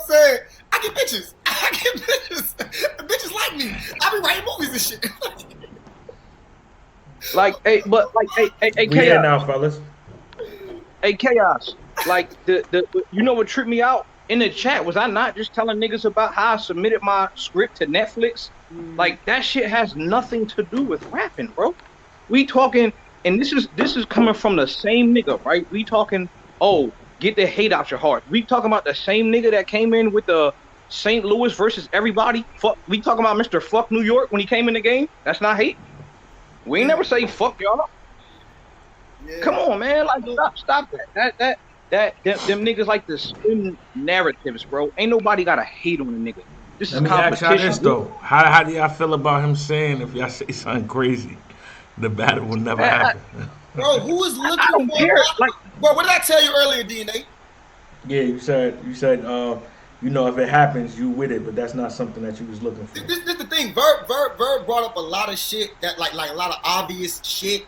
I'm saying? I get bitches. Bitches like me. I be writing movies and shit. Hey, We here chaos. now, fellas. Hey, chaos. Like you know what tripped me out in the chat was I not just telling niggas about how I submitted my script to Netflix. Like that shit has nothing to do with rapping, bro. We talking, and this is coming from the same nigga, right? We talking, oh, get the hate out your heart. We talking about the same nigga that came in with the St. Louis versus everybody. Fuck, we talking about Mr. Fuck New York when he came in the game. That's not hate. We ain't never say fuck y'all. Yeah. Come on, man. Like stop that. Them niggas like to spin narratives, bro. Ain't nobody got to hate on a nigga. This Let is me ask y'all competition. this though. How do y'all feel about him saying if y'all say something crazy, the battle will never happen? Bro, who is looking I don't for care. Like, bro, what did I tell you earlier, DNA? Yeah, you said you know, if it happens, you with it, but that's not something that you was looking for. This the thing. Verb brought up a lot of shit that like a lot of obvious shit.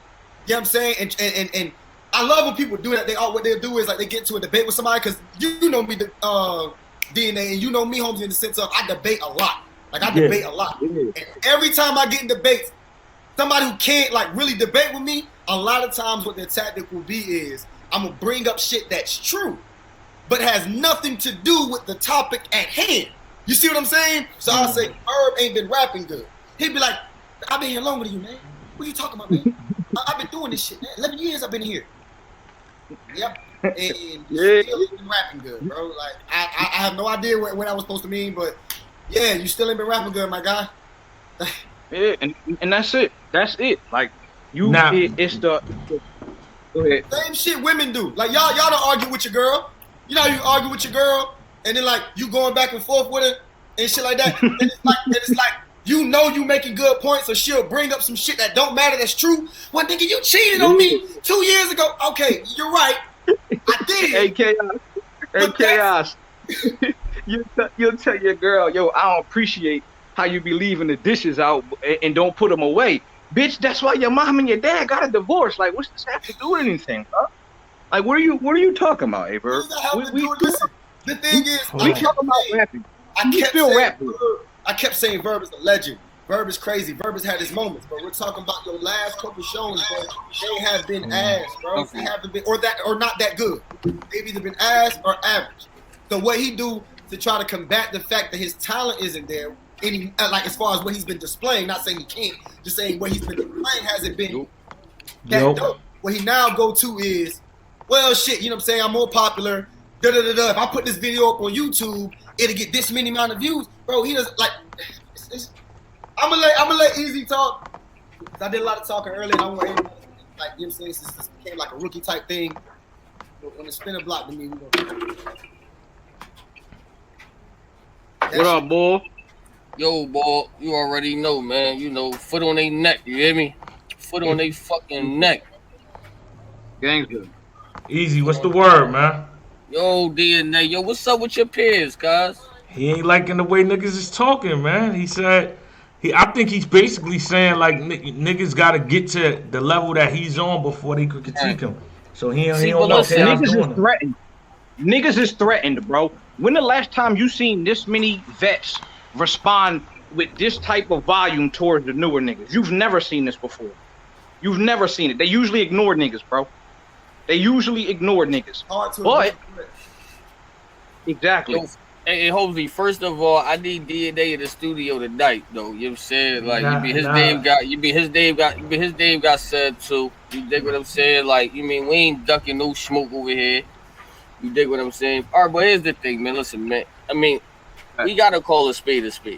You know what I'm saying? And I love when people do that. What they'll do is like they get into a debate with somebody because you know me, DNA, and you know me, Holmzie, in the sense of I debate a lot. Like I debate a lot. And every time I get in debates, somebody who can't like really debate with me, a lot of times what their tactic will be is I'm gonna bring up shit that's true, but has nothing to do with the topic at hand. You see what I'm saying? So I'll say, Verb ain't been rapping good. He'd be like, I've been here longer than you, man. What are you talking about, man? I've been doing this shit, man. 11 years I've been here. Yep. And you still ain't been rapping good, bro. Like, I have no idea what I was supposed to mean, but yeah, you still ain't been rapping good, my guy. yeah, and that's it. That's it. Like, it's the go ahead. Same shit women do. Like, y'all don't argue with your girl. You know how you argue with your girl, and then, like, you going back and forth with her and shit like that. And it's like, you know you making good points, so she'll bring up some shit that don't matter that's true. Well, nigga, you cheated on me 2 years ago. Okay, you're right. I did. Hey, chaos. You'll tell your girl, yo, I don't appreciate how you be leaving the dishes out and don't put them away. Bitch, that's why your mom and your dad got a divorce. Like, what's this have to do with anything, bro? Like, what are you talking about, hey, bro? Listen, the thing is, we talking about rapping. I kept saying Verb is a legend. Verb is crazy. Verb has had his moments, but we're talking about your last couple shows, bro. They have been ass, bro. They haven't been or not that good. They've either been ass or average. So what he do to try to combat the fact that his talent isn't there, like as far as what he's been displaying, not saying he can't, just saying what he's been displaying hasn't been that dope. What he now go to is, well, shit, you know what I'm saying? I'm more popular. If I put this video up on YouTube, it'll get this many amount of views, bro. He doesn't like. I'm gonna let Eazy talk. I did a lot of talking earlier. And I want like, you know what I'm saying? Since this became like a rookie type thing. When the spinner block to me, we gonna. What up, boy? Yo, boy, you already know, man. You know, foot on their neck. You hear me? Foot on their fucking neck. Gangster. Easy, what's the word, man? Yo, DNA. Yo, what's up with your peers, guys? He ain't liking the way niggas is talking, man. He said, I think he's basically saying like niggas got to get to the level that he's on before they could critique him. So he don't know if niggas is threatened. Niggas is threatened, bro. When the last time you seen this many vets respond with this type of volume towards the newer niggas? You've never seen this before. You've never seen it. They usually ignore niggas, bro. They usually ignore niggas. But exactly. Yo, hey, Holmzie, first of all, I need DNA in the studio tonight, though. You know what I'm saying? Like, his name got said too. You dig what I'm saying? Like, you mean we ain't ducking no smoke over here. You dig what I'm saying? All right, but here's the thing, man. Listen, man. I mean, we gotta call a spade, bro.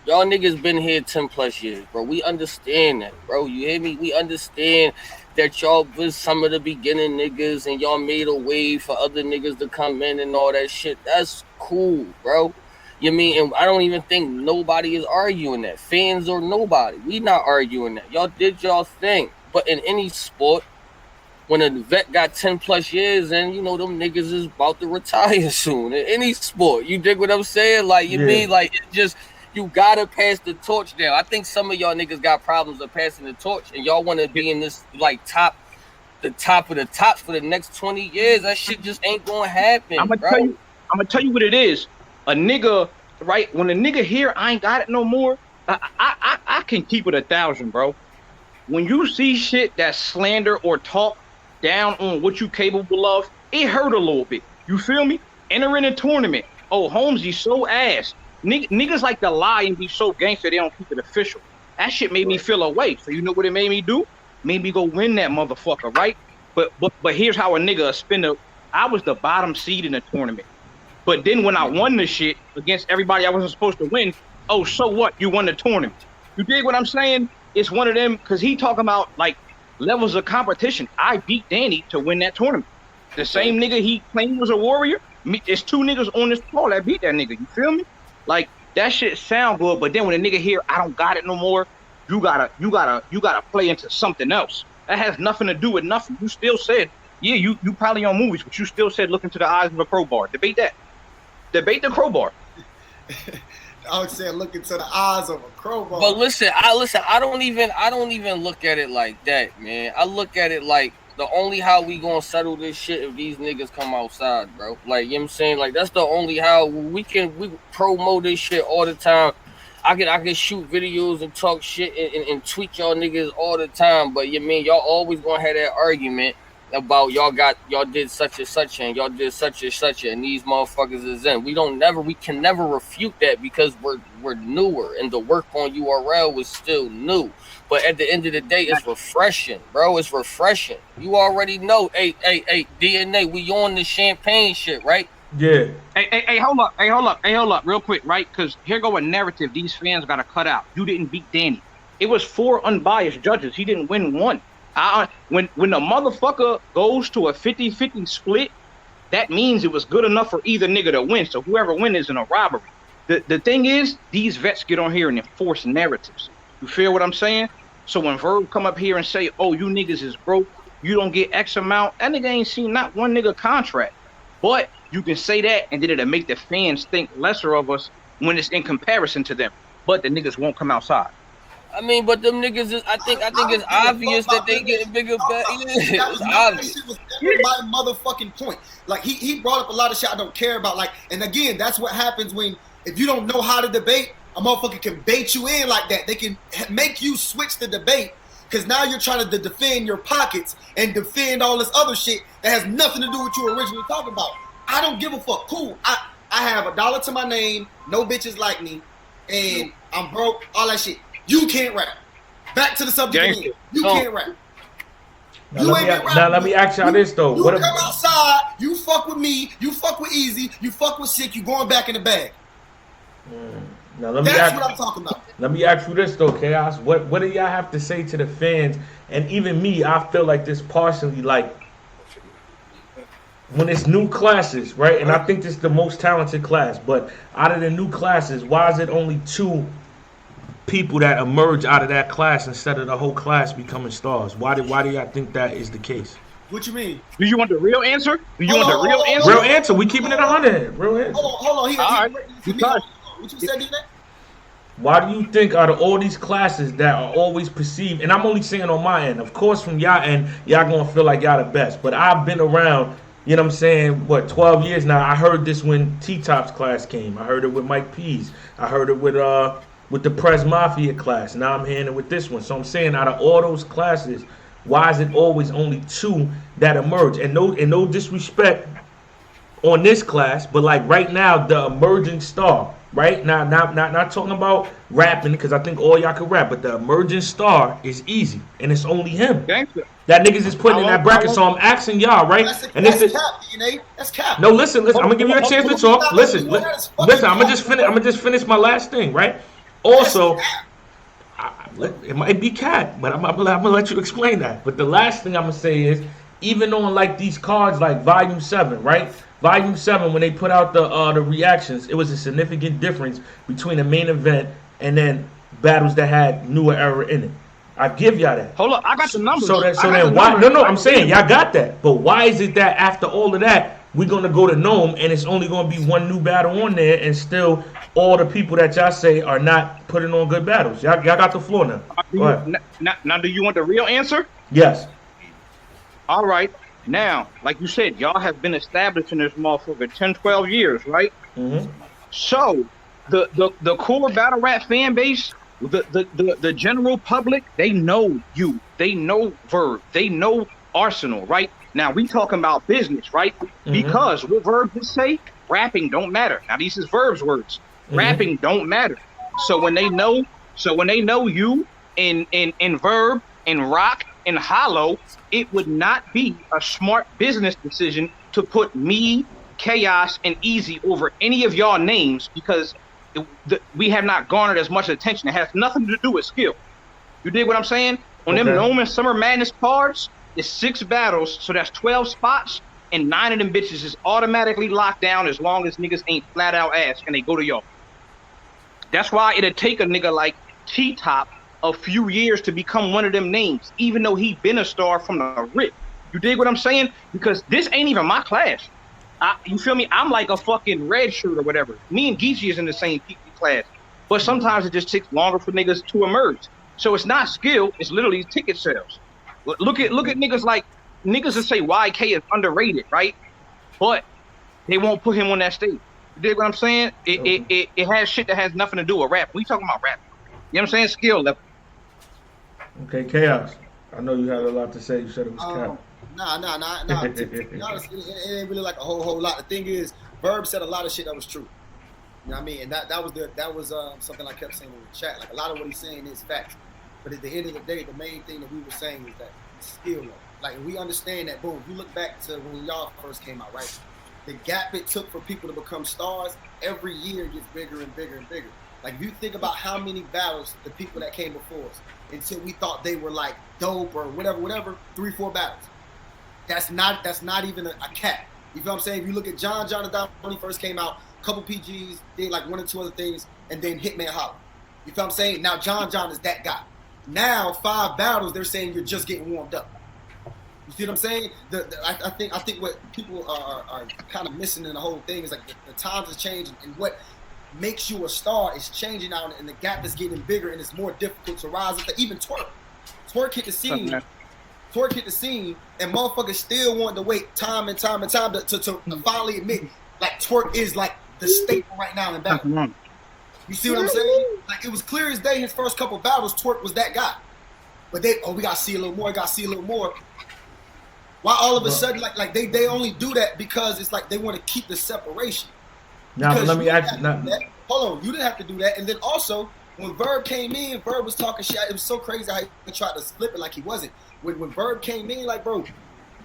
Y'all niggas been here 10 plus years, bro. We understand that, bro. You hear me? We understand that y'all was some of the beginning niggas and y'all made a way for other niggas to come in and all that shit. That's cool, bro. You mean, and I don't even think nobody is arguing that. Fans or nobody. We not arguing that. Y'all did y'all thing. But in any sport, when a vet got 10 plus years and, you know, them niggas is about to retire soon. In any sport. You dig what I'm saying? Like, you mean, like, it's just, you gotta pass the torch down. I think some of y'all niggas got problems of passing the torch and y'all want to be in this, like, the top of the tops for the next 20 years. That shit just ain't gonna happen, I'm gonna tell you what it is. a nigga, right? When a nigga here, I ain't got it no more. I can keep it 1,000, bro. When you see shit that slander or talk down on what you capable of, it hurt a little bit. You feel me? Entering a tournament. Oh, Holmzie so ass. Niggas like to lie and be so gangster they don't keep it official. That shit made me feel away. So you know what it made me do? Made me go win that motherfucker, right? But here's how a nigga spin up. I was the bottom seed in the tournament. But then when I won the shit against everybody I wasn't supposed to win, oh, so what? You won the tournament. You dig what I'm saying? It's one of them, because he talking about like levels of competition. I beat Danny to win that tournament. The same nigga he claimed was a warrior, it's 2 niggas on this call that beat that nigga. You feel me? Like, that shit sound good, but then when a nigga hear I don't got it no more, you gotta play into something else. That has nothing to do with nothing. You still said, yeah, you probably on movies, but you still said look into the eyes of a crowbar. Debate that. Debate the crowbar. I would say look into the eyes of a crowbar. But listen, I don't even look at it like that, man. I look at it like the only how we gonna settle this shit if these niggas come outside, bro. Like, you know what I'm saying? Like, that's the only how we promote this shit all the time. I can shoot videos and talk shit and tweet y'all niggas all the time, but you mean y'all always gonna have that argument about y'all did such and such and y'all did such and such and these motherfuckers is in. We can never refute that because we're newer and the work on URL was still new. But at the end of the day, it's refreshing, bro. It's refreshing. You already know, hey, DNA, we on the champagne shit, right? Yeah. Hey, hold up, real quick, right? Because here go a narrative these fans gotta cut out. You didn't beat Danny. It was 4 unbiased judges. He didn't win 1. When the motherfucker goes to a 50-50 split, that means it was good enough for either nigga to win. So whoever wins isn't a robbery. The thing is, these vets get on here and enforce narratives. You feel what I'm saying? So when Verb come up here and say, oh, you niggas is broke, you don't get X amount, that nigga ain't seen not one nigga contract. But you can say that and then it'll make the fans think lesser of us when it's in comparison to them. But the niggas won't come outside. I mean, but them niggas is, I think it's obvious that they getting bigger. It's obvious. That was my motherfucking point. Like, he brought up a lot of shit I don't care about. Like, and again, that's what happens when, if you don't know how to debate, a motherfucker can bait you in like that. They can make you switch the debate because now you're trying to defend your pockets and defend all this other shit that has nothing to do with what you originally talking about. I don't give a fuck. Cool. I have $1 to my name. No bitches like me. And I'm broke. All that shit. You can't rap. Back to the subject again. You can't rap. Now let me ask y'all this though. You come outside, you fuck with me, you fuck with Eazy, you fuck with Sick, you going back in the bag. Now That's what I'm talking about. Let me ask you this though, Chaos. What do y'all have to say to the fans? And even me, I feel like this partially, like when it's new classes, right? And I think this is the most talented class, but out of the new classes, why is it only 2 people that emerge out of that class instead of the whole class becoming stars? Why do y'all think that is the case? What you mean? Do you want the real answer? Answer? Real answer. We keeping it 100. Real answer. Hold on. All right. What you said, D-Nick? Why do you think out of all these classes that are always perceived, and I'm only saying on my end, of course from y'all end, y'all gonna feel like y'all the best, but I've been around, you know what I'm saying, 12 years now. I heard this when T-Top's class came. I heard it with Mike P's. I heard it with the Press Mafia class. Now I'm hearing it with this one. So I'm saying out of all those classes, why is it always only 2 that emerge? And no disrespect on this class, but like right now, the emerging star, right? Not talking about rapping, because I think all y'all can rap, but the emerging star is Eazy, and it's only him. Gangster. That niggas is putting in that bracket, so I'm asking y'all, right? That's cap, DNA. That's cap. No, listen. I'm gonna give you a chance to talk. Listen. I'm gonna just finish my last thing, right? Also, it might be cat, but I'm gonna let you explain that. But the last thing I'm gonna say is, even on like these cards, like Volume 7, right? Volume 7, when they put out the reactions, it was a significant difference between the main event and then battles that had newer era in it. I give y'all that. Hold up, I got the numbers. So then why? No, I'm saying y'all got that. But why is it that after all of that, we're gonna go to Gnome and it's only gonna be 1 new battle on there, and still all the people that y'all say are not putting on good battles? Y'all got the floor now. Go ahead. Now, do you want the real answer? Yes. All right. Now, like you said, y'all have been established in this motherfucker 10, 12 years, right? Mm-hmm. So the core battle rap fan base, the general public, they know you. They know Verb. They know Arsenal, right? Now we talking about business, right? Because what Verb just say, rapping don't matter. Now these is Verb's words. Rapping don't matter. So when they know you in Verb, in Rock, in Hollow, it would not be a smart business decision to put me, Chaos, and Eazy over any of y'all names because we have not garnered as much attention. It has nothing to do with skill. You dig what I'm saying? On them Noman Summer Madness cards, it's 6 battles, so that's 12 spots, and 9 of them bitches is automatically locked down as long as niggas ain't flat out ass and they go to y'all. That's why it'd take a nigga like T-Top a few years to become one of them names, even though he been a star from the rip. You dig what I'm saying? Because this ain't even my class. You feel me? I'm like a fucking red shirt or whatever. Me and Geechee is in the same class. But sometimes it just takes longer for niggas to emerge. So it's not skill, it's literally ticket sales. Look at niggas like niggas that say YK is underrated, right? But they won't put him on that stage. You dig what I'm saying? It has shit that has nothing to do with rap. We talking about rap. You know what I'm saying? Skill level. Okay, Chaos. I know you had a lot to say. You said it was cap. Nah. To be honest, it ain't really like a whole lot. The thing is, Verb said a lot of shit that was true. You know what I mean? And that was something I kept saying in the chat. Like a lot of what he's saying is facts. But at the end of the day, the main thing that we were saying is that skill level. Like we understand that. Boom. If you look back to when y'all first came out, right? The gap it took for people to become stars every year gets bigger and bigger and bigger. Like if you think about how many battles the people that came before us until we thought they were like dope or whatever, 3-4 battles. That's not even a cap. You feel what I'm saying? If you look at John when he first came out, a couple PGs, did like 1 or 2 other things, and then Hitman Holla. You feel what I'm saying? Now John is that guy. Now 5 battles, they're saying you're just getting warmed up. You see what I'm saying? I think what people are kind of missing in the whole thing is like the times are changing, and what makes you a star is changing now, and the gap is getting bigger, and it's more difficult to rise. Even Twerk hit the scene. Twerk hit the scene, and motherfuckers still want to wait time and time to finally admit, like Twerk is like the staple right now in battle. You see what I'm saying? Like it was clear as day his first couple battles, Twerk was that guy. But we gotta see a little more, Why all of a sudden, like they only do that because it's like they want to keep the separation. Now let me ask you. Hold on, you didn't have to do that. And then also, when Verb came in, Verb was talking shit. It was so crazy how he tried to flip it like he wasn't. When Verb came in, like bro,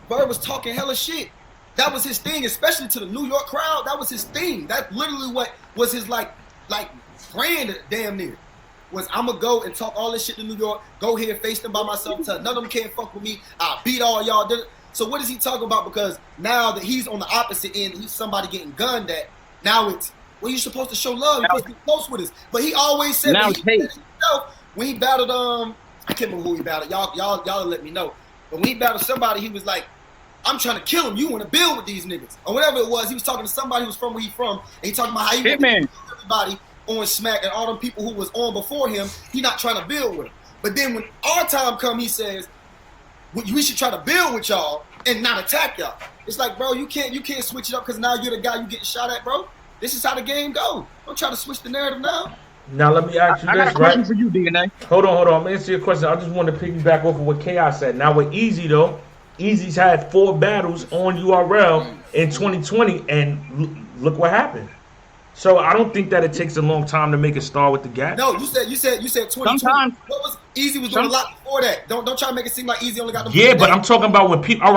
Verb was talking hella shit. That was his thing, especially to the New York crowd. That was his thing. That literally what was his like brand damn near. Was I'm gonna go and talk all this shit to New York, go here, face them by myself, tell none of them can't fuck with me. I'll beat all y'all. So what is he talking about? Because now that he's on the opposite end, he's somebody getting gunned at. Now it's, well, you're supposed to show love. You're supposed to be close with us. But he always said that himself when he battled I can't remember who he battled. Y'all let me know. But when he battled somebody, he was like, I'm trying to kill him. You want to build with these niggas. Or whatever it was. He was talking to somebody who was from where he from. And he talking about how he want to kill everybody on Smack and all them people who was on before him. He not trying to build with them. But then when our time come, he says, we should try to build with y'all and not attack y'all. It's like, bro, you can't switch it up because now you're the guy you getting shot at, bro. This is how the game go. Don't try to switch the narrative now. Now let me ask you I this, got a question for you, DNA. Hold on. I'm gonna answer your question. I just want to piggyback off of what Chaos said. Now with Eazy though, Eazy's had 4 battles on URL in 2020, and look what happened. So I don't think that it takes a long time to make a star with the gap. No, you said 2020. Sometimes what was Eazy was doing a lot before that. Don't try to make it seem like Eazy only got the. Yeah, but I'm talking about when people.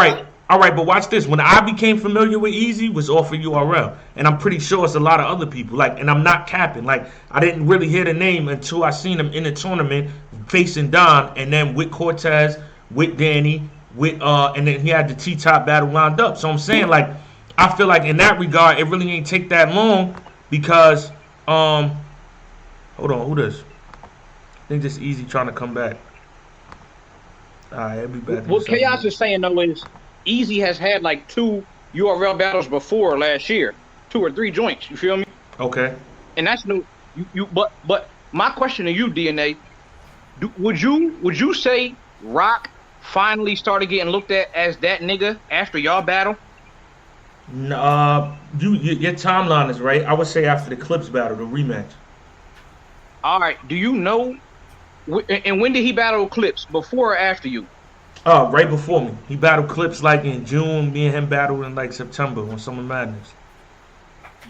All right, but watch this. When I became familiar with Eazy, was off of URL, and I'm pretty sure it's a lot of other people. Like, and I'm not capping. Like, I didn't really hear the name until I seen him in the tournament facing Don, and then with Cortez, with Danny, with and then he had the T-Top battle lined up. So I'm saying, like, I feel like in that regard, it really ain't take that long because, hold on, who this? I think this Eazy trying to come back. All right, it'll be back. What Chaos is saying though is Eazy has had like 2 URL battles before last year, 2 or 3 joints. You feel me? Okay. And that's no. But my question to you, DNA, would you say Rock finally started getting looked at as that nigga after y'all battle? Your timeline is right. I would say after the Clips battle, the rematch. All right. Do you know? And when did he battle Clips? Before or after you? Oh, right before me. He battled Clips like in June. Me and him battled in like September on Summer Madness.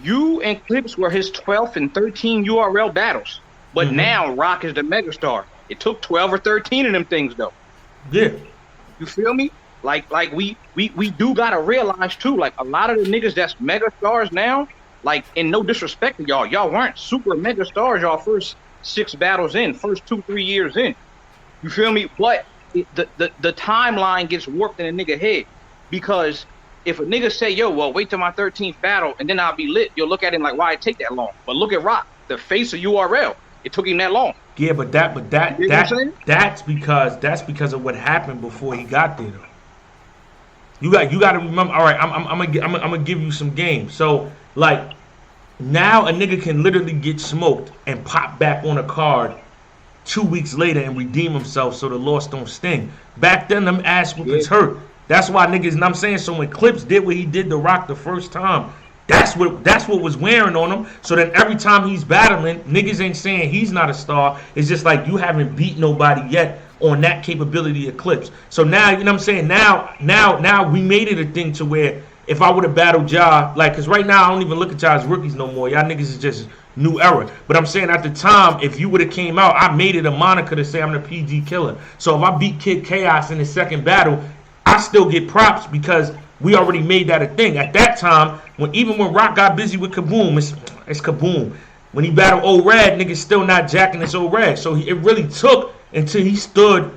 You and Clips were his 12th and 13 URL battles. But now Rock is the megastar. It took 12 or 13 of them things though. Yeah. You feel me? Like we do gotta realize too, like a lot of the niggas that's megastars now, like, and no disrespect to y'all weren't super megastars y'all first 6 battles in, first 2-3 years in. You feel me? But the timeline gets warped in a nigga head, because if a nigga say, yo, well, wait till my 13th battle and then I'll be lit, you'll look at him like, why it take that long? But look at Rock, the face of URL. It took him that long. Yeah, but that's because of what happened before he got there. You got to remember. All right, I'm gonna give you some game. So like now a nigga can literally get smoked and pop back on a card 2 weeks later and redeem himself so the loss don't sting. Back then them ass whoopings hurt. That's why niggas, and I'm saying, so when Clips did what he did to Rock the first time, that's what was wearing on him. So then every time he's battling, niggas ain't saying he's not a star. It's just like you haven't beat nobody yet on that capability of Clips. So now, you know what I'm saying? Now we made it a thing to where if I would have battled Ja, like, because right now I don't even look at y'all as rookies no more. Y'all niggas is just new era. But I'm saying at the time, if you would have came out, I made it a moniker to say I'm the PG killer. So if I beat Kid Chaos in the second battle, I still get props because we already made that a thing. At that time, even when Rock got busy with Kaboom, it's Kaboom. When he battled Old Rad, niggas still not jacking his Old Rad. So it really took until he stood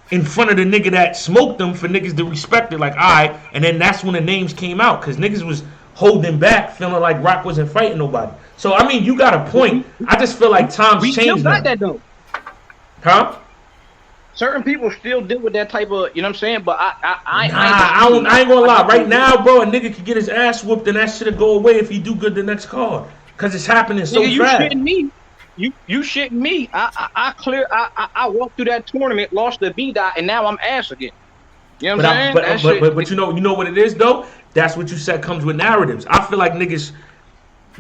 in front of the nigga that smoked him for niggas to respect it. Like, all right. And then that's when the names came out because niggas was holding back, feeling like Rock wasn't fighting nobody. So, I mean, you got a point. I just feel like times changed. We still got that, though. Huh? Certain people still deal with that type of, you know what I'm saying? But I ain't gonna lie. Right now, bro, a nigga could get his ass whooped and that shit'll go away if he do good the next card. Because it's happening so fast. You shitting me. You shitting me. I walked through that tournament, lost the B-Dot, and now I'm ass again. You know what I'm saying? But you know what it is, though? That's what you said comes with narratives. I feel like niggas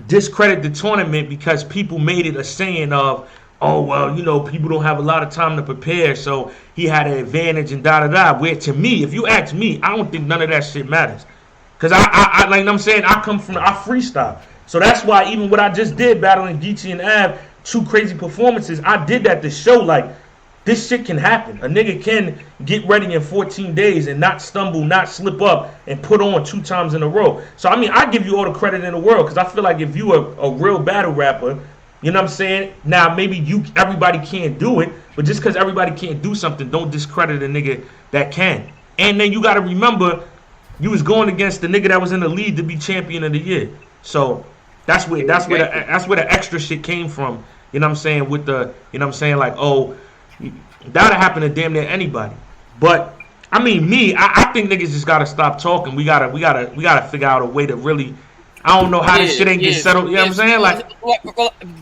discredit the tournament because people made it a saying of, oh, well, you know, people don't have a lot of time to prepare, so he had an advantage and da-da-da. Where to me, if you ask me, I don't think none of that shit matters. Because I like I'm saying, I freestyle. So that's why even what I just did, battling Geechee and Av, 2 crazy performances, I did that to show, like, this shit can happen. A nigga can get ready in 14 days and not stumble, not slip up, and put on 2 times in a row. So, I mean, I give you all the credit in the world, because I feel like if you are a real battle rapper, you know what I'm saying? Now, maybe everybody can't do it, but just because everybody can't do something, don't discredit a nigga that can. And then you got to remember, you was going against the nigga that was in the lead to be champion of the year. So that's where the extra shit came from. You know what I'm saying? With the, you know what I'm saying? Like, oh, that would happen to damn near anybody. But I mean, I think niggas just gotta stop talking. We gotta figure out a way to really. I don't know how this shit ain't get settled. You know what I'm saying? Like,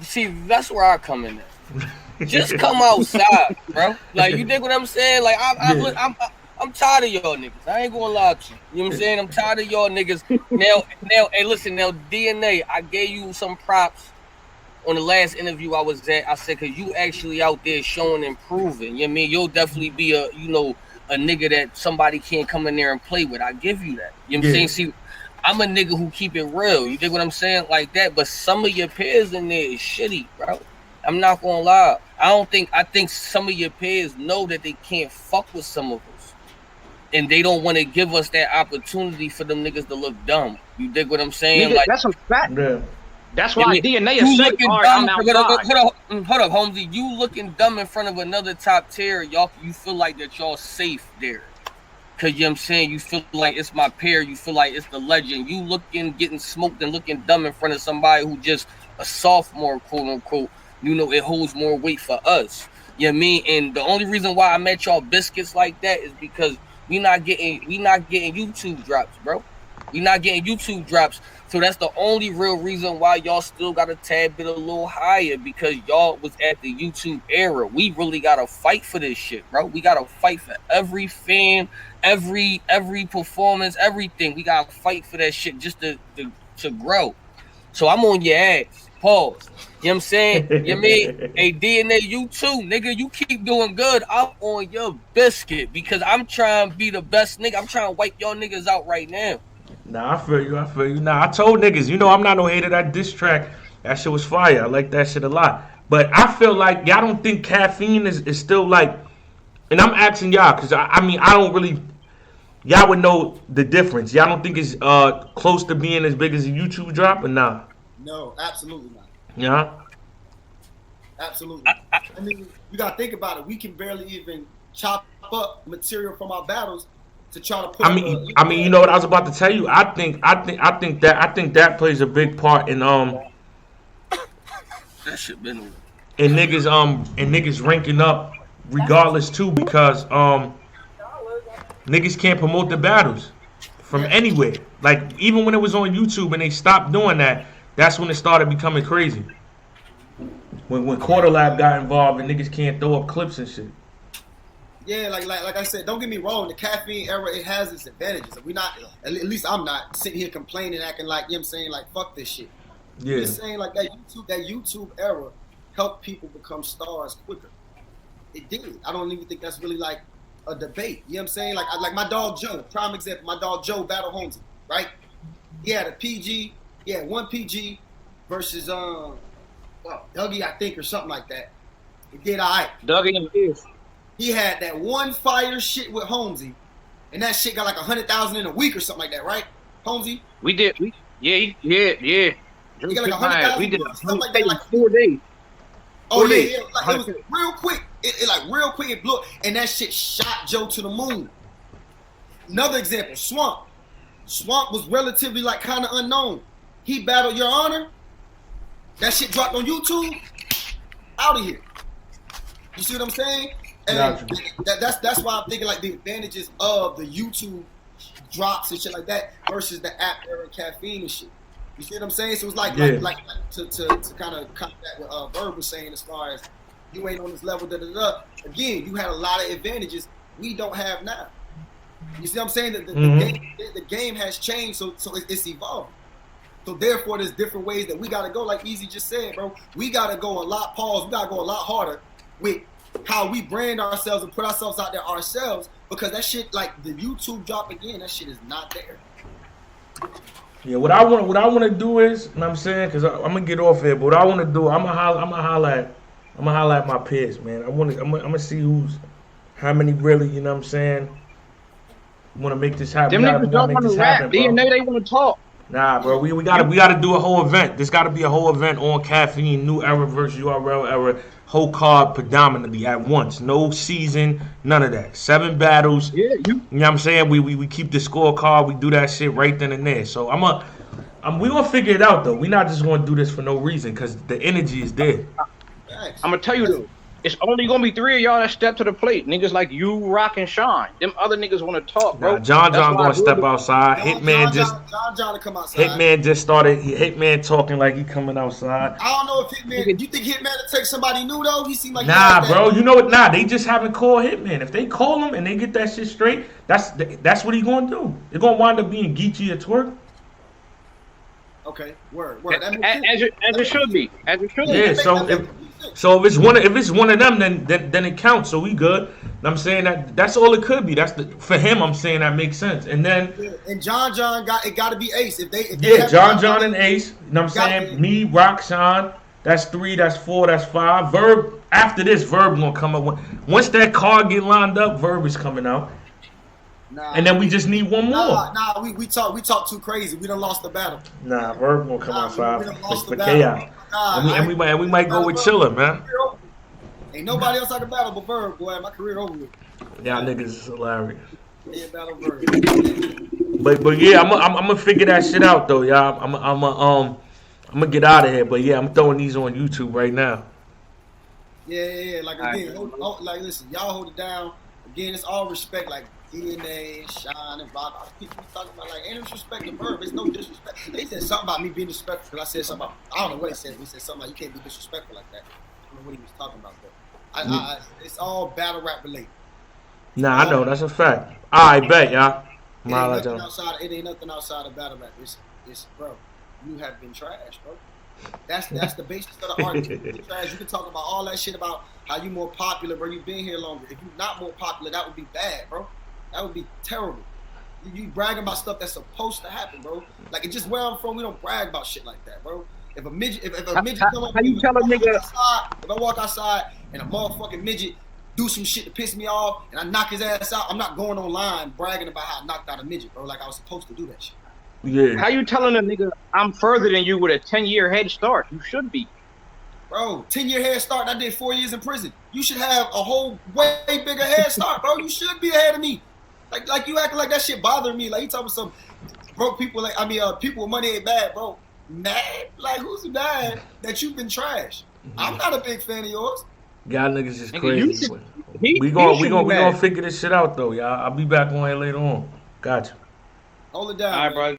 see, that's where I come in at. Just come outside, bro. Like, you dig what I'm saying? Like, I'm tired of y'all niggas. I ain't gonna lie to you. You know what I'm saying? I'm tired of y'all niggas. Now, hey, listen, now, DNA, I gave you some props on the last interview I was at. I said, because you actually out there showing and proving. You know what I mean? You'll definitely be a nigga that somebody can't come in there and play with. I give you that. You know what I'm saying? See, I'm a nigga who keep it real. You dig what I'm saying? Like that. But some of your peers in there is shitty, bro. I'm not gonna lie. I think some of your peers know that they can't fuck with some of us. And they don't want to give us that opportunity for them niggas to look dumb. You dig what I'm saying? Nigga, like, that's a fact. Yeah. That's why DNA is saying, hold up, Holmzie. You looking dumb in front of another top tier. Y'all, you feel like that y'all safe there. Cause you know what I'm saying, you feel like it's my peer, you feel like it's the legend. You getting smoked and looking dumb in front of somebody who just a sophomore, quote unquote. You know, it holds more weight for us. You know what I mean? And the only reason why I met y'all biscuits like that is because we not getting YouTube drops, bro. We not getting YouTube drops. So that's the only real reason why y'all still got a tad bit a little higher, because y'all was at the YouTube era. We really got to fight for this shit, bro. We got to fight for every fan, every performance, everything. We got to fight for that shit just to grow. So I'm on your ass. Pause. You know what I'm saying? You mean a DNA, you too, nigga. You keep doing good. I'm on your biscuit because I'm trying to be the best nigga. I'm trying to wipe y'all niggas out right now. Nah, I feel you. Nah, I told niggas, you know, I'm not no hater. That diss track, that shit was fire. I like that shit a lot. But I feel like y'all don't think Caffeine is still like, and I'm asking y'all because I mean I don't really. Y'all would know the difference. Y'all don't think it's close to being as big as a YouTube drop or nah? No, absolutely not. Yeah. Absolutely. I mean, you gotta think about it. We can barely even chop up material from our battles to try to put. I mean, you know what I was about to tell you. I think that plays a big part in That shit been in niggas ranking up regardless too, because niggas can't promote the battles from anywhere. Like even when it was on YouTube and they stopped doing that, that's when it started becoming crazy. When Quarter Lab got involved and niggas can't throw up clips and shit. Yeah, like I said, don't get me wrong. The Caffeine era, it has its advantages. We're not, at least I'm not sitting here complaining, acting like, you know what I'm saying, like fuck this shit. Yeah. You're saying like that YouTube era helped people become stars quicker. It did. I don't even think that's really like a debate. You know what I'm saying? Like my dog Joe, prime example. My dog Joe battled Holmzie, right? He had a PG. He had one PG versus Dougie, I think, or something like that. He did all right. Dougie and Fierce. He had that one fire shit with Holmzie, and that shit got like 100,000 in a week or something like that, right? Holmzie? Yeah. He got like 100,000. We did something like that, like 4 days. Oh yeah. Like, it was real quick. It like real quick. It blew, and that shit shot Joe to the moon. Another example, Swamp. Swamp was relatively like kind of unknown. He battled Your Honor. That shit dropped on YouTube. Out of here. You see what I'm saying? And that's why I'm thinking like the advantages of the YouTube drops and shit like that versus the app era Caffeine and shit. You see what I'm saying? So it's like to kind of cut that what Verb was saying as far as you ain't on this level. Again, you had a lot of advantages we don't have now. You see what I'm saying? The game has changed, so it's evolving. So therefore, there's different ways that we gotta go. Like Eazy just said, bro, we gotta go a lot. We gotta go a lot harder with how we brand ourselves and put ourselves out there ourselves, because that shit, like the YouTube drop again, that shit is not there. Yeah, what I want to do is, you know what I'm saying, because I'm gonna get off here. But what I want to do, I'm gonna holler at my peers, man. I'm gonna see how many really, you know what I'm saying, want to make this happen. Them niggas don't want to rap. They want to talk. Nah, bro, we gotta do a whole event. This gotta be a whole event on Caffeine, new era versus URL era, whole card predominantly at once. No season, none of that. 7 battles. Yeah, you know what I'm saying? We keep the scorecard, we do that shit right then and there. So we gonna figure it out though. We're not just gonna do this for no reason, because the energy is there. I'm gonna tell you though, it's only gonna be 3 of y'all that step to the plate. Niggas like you, Rock, and Sean. Them other niggas want to talk, bro. Nah, John gonna step outside. John to come outside. Hitman just started. Hitman talking like he coming outside. I don't know if Hitman. You think Hitman to take somebody new though? He seemed like bro. You know what? Nah, they just haven't called Hitman. If they call him and they get that shit straight, that's what he gonna do. They're gonna wind up being Geechee or Twerk. Okay, word. As it should be. Yeah. So if it's one of them, then it counts. So we good. And I'm saying that's all it could be. For him. I'm saying that makes sense. And then John got to be Ace. If they John and Ace. You know what I'm saying? Me, Rock, Sean. That's 3. That's 4. That's 5. Verb. After this, Verb gonna come up. Once that card get lined up, Verb is coming out. And then we just need one more. We talk too crazy. We done lost the battle. Verb gonna come outside for chaos. And we might go with Chiller, man. Ain't nobody else I can battle but Verb, boy. My career over with. Y'all niggas is hilarious. Yeah, battle Verb. But yeah, I'm gonna figure that shit out though, y'all. I'm gonna get out of here. But yeah, I'm throwing these on YouTube right now. Yeah. Like again, like listen, y'all hold it down. Again, it's all respect, like DNA, Shine, and Rock. People talking about like, ain't no respect to Verb. It's no disrespect. They said something about me being disrespectful. I said something about, I don't know what he said. He said something like, you can't be disrespectful like that. I don't know what he was talking about, but it's all battle rap related. Nah, I know that's a fact. I bet, y'all. It ain't nothing outside of battle rap. It's bro, you have been trash, bro. That's the basis of the argument. You can talk about all that shit about how you more popular, bro. You've been here longer. If you're not more popular, that would be bad, bro. That would be terrible. You bragging about stuff that's supposed to happen, bro. Like, it's just where I'm from, we don't brag about shit like that, bro. If a midget come up, how you tell a nigga? If I walk outside and a motherfucking midget do some shit to piss me off and I knock his ass out, I'm not going online bragging about how I knocked out a midget, bro. Like I was supposed to do that shit. Yeah. How you telling a nigga I'm further than you with a 10-year head start? You should be. Bro, 10-year head start, I did 4 years in prison. You should have a whole way bigger head start, bro. You should be ahead of me. Like you acting like that shit bothering me. Like you talking some broke people, people with money ain't bad, bro. Mad? Like who's mad that you've been trash? I'm not a big fan of yours. Y'all niggas is crazy. We gonna figure this shit out though, y'all. I'll be back on here later on. Gotcha. Hold it down. All right, bro.